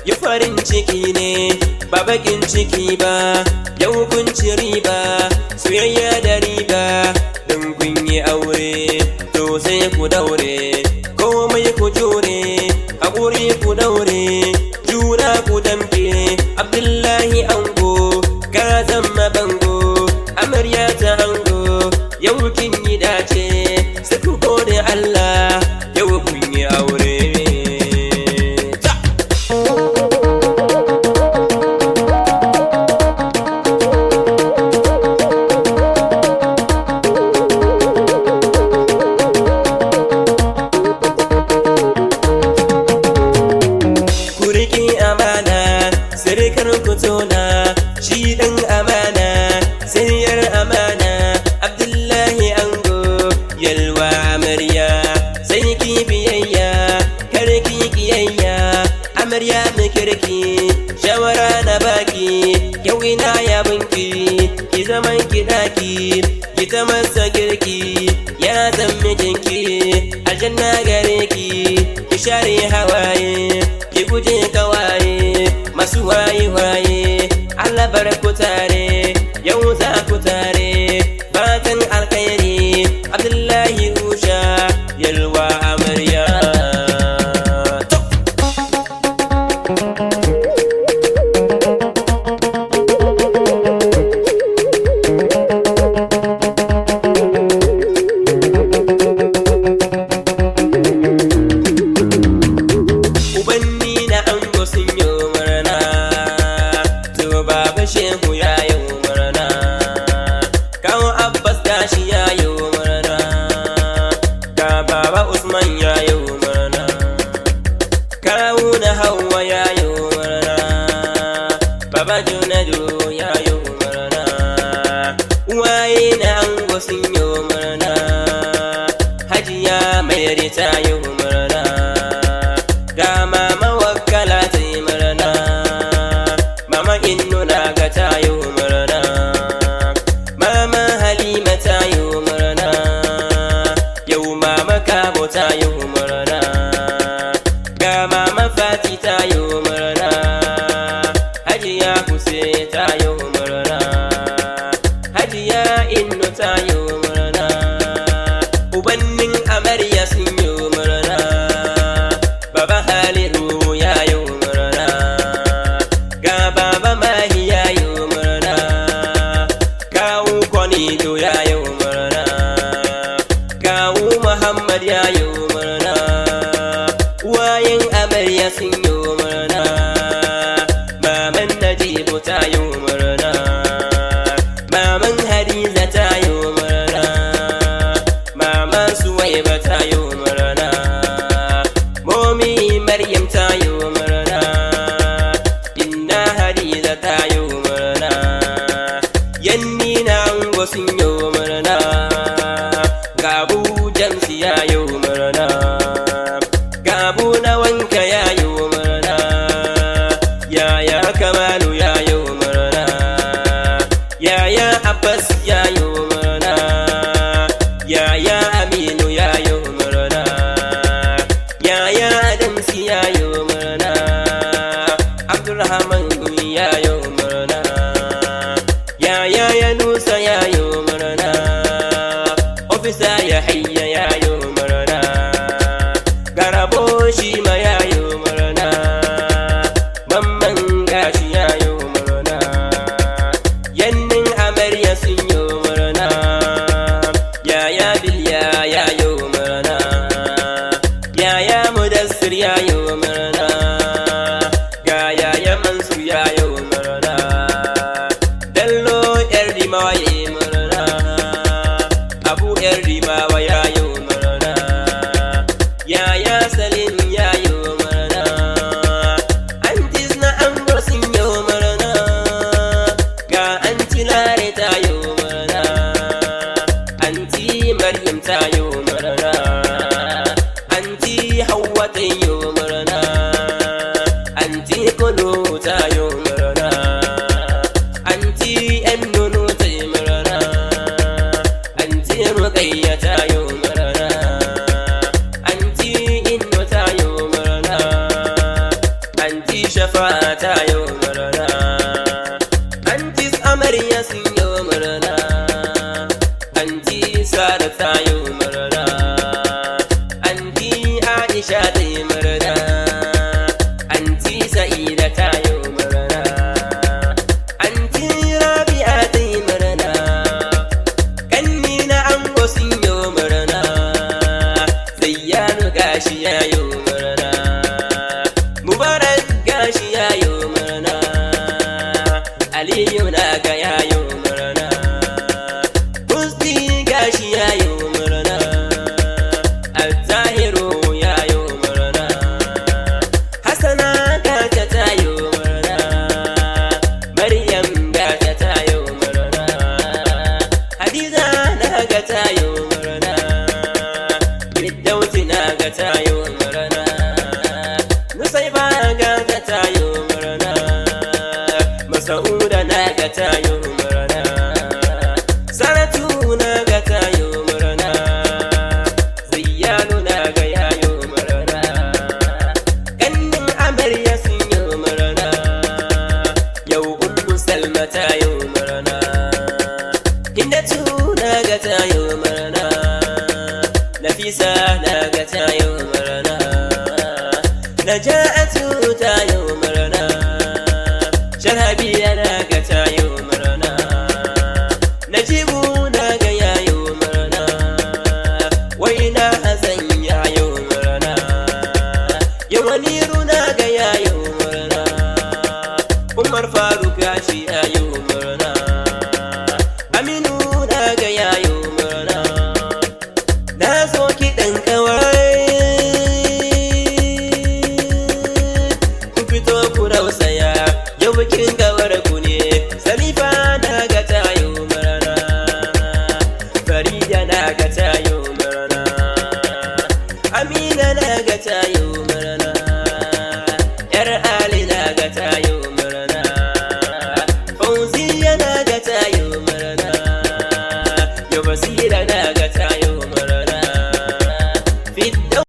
yi farin ciki ne ba bakin ciki ba, yau kun ci riba soyayya da riba, don kun yi aure to sai ku daure, komai ku jure haƙuri ku daure, juna ku damke. Abdullahi ango ka zama bango, amarya ta ango yau kin yi dace, sai ku gode Allah yau kun yi aure. Sirkar ku tona shi ɗan amana, siriyar amana. Abdullahi ango yalwa amarya, sai ki biyayya kar ki kiyayya, amarya mai kirki shawara na baki, yau ina yabonki ki zaman ki daki, ki ta masa kirki ya zan mijinki, aljanna gare ki share hawaye, ki guje kawaye masu waye-waye. Allah bar ku tare yau za ku tare, fatan alkhairi. Abdullahi Usha yalwa amarya. Ubanni na ango sun yi murna, to baba shehu ya yi murna, kawo Abbas gashi ya yi murna, ga baba Usman ya yi murna, kawo na Hauwa ya yi murna, baba Junadu ya yi murna, waye na ango sun yi murna, Hajiya Mairi ta yi murna, ga mama Wakkala ta yi murna, mama Innu na ga ta yi murna, mama Halima ta yi murna, yau mama Kabo ta yi murna, ga mama Fati ta yi murna, Hajiya Huse ta yi murna, Hajiya Innu ta yi murna, ubannin amarya sun yi murna, baba Haliru ya yi murna, ga baba Mahi ya yi murna, kawu Kwanido ya yi murna, kawu Muhammad ya yi murna, wayin amarya sun yi murna, maman Najibu ta yi murna, maman Hadiza ta yi murna, maman Suwaiba ta yi murna, momi Maryam ta yi murna, inna Hadiza ta yi murna, yanni na ango sun yi murna, gabu Jamsi ya yi murna, gabu na wanka ya yi murna, yaya Kamalu ya yi murna, yaya Abbas ya yi murna, yaya Aminu ya yi murna, yaya Adamsi ya yi murna, Abdulrahman ya yi murna, yaya Yanusa ya yi murna, ofisa Yahaya ya yi murna, Garabo shi ma ya yi murna, mamman gashi ya yi murna, yannin amarya sun yi murna, yaya Bilya ya yi murna, yaya Mudassir ya yi murna, ga yaya Mansur ya yi murna, Dallo yar Rimawa ya yi murna, Abu yar Rimawa ya yi murna, yaya Salim ya yi murna, antis na ango sun yi murna, ga anti Lare ta yi murna, anti Maryam ta yi murna, anti Hauwa ta yi murna, anti Kulu ta yi murna, anti Ennunu ta yi murna, anti Rukayya ta yi murna, anti Inno ta yi murna, anti anti shafa ta yau murna, anti amarya sun yau murna, anti sara ta yau murna, anti aisha ta yi murna, anti sa'ida ta yau murna, anti rabi'a ta yi murna, kanni na ango sun yau murna, zayyanu gashi ya yau murna, mubarak gashi ya yau murna, aliyu na ga ya yau murna, musti gashi ya yau murna, al-tahiru ya yau murna, hasana gata ta yau murna, maryam gata ta yau murna, hadiza na ga ta yau murna, firdausi na ga ta yau murna, nusaiba gata ta yau murna, masauda na ga ta yau murna, saratu na ga ta yau murna, zayyanu na ga ya yau murna, kannin amarya sun yau murna, yau ummu salma ta yau murna, hindatu na ga ta yau murna, nafisa na ga ta yau murna, naja'atu ta yau murna, sharhabiya na ga ta yau murna, najibu na ga ya yau murna, waina hasan ya yau murna, yawaniru na ga ya yau murna, umar faruk gashi ya yau murna, aminu na ga ya yau murna, na zo kiɗan kawai ku fito ku rausaya, yau bikin gawar ku ne, salifa na ga ta yau murna, farida na ga ta yau murna, amina na ga ta yau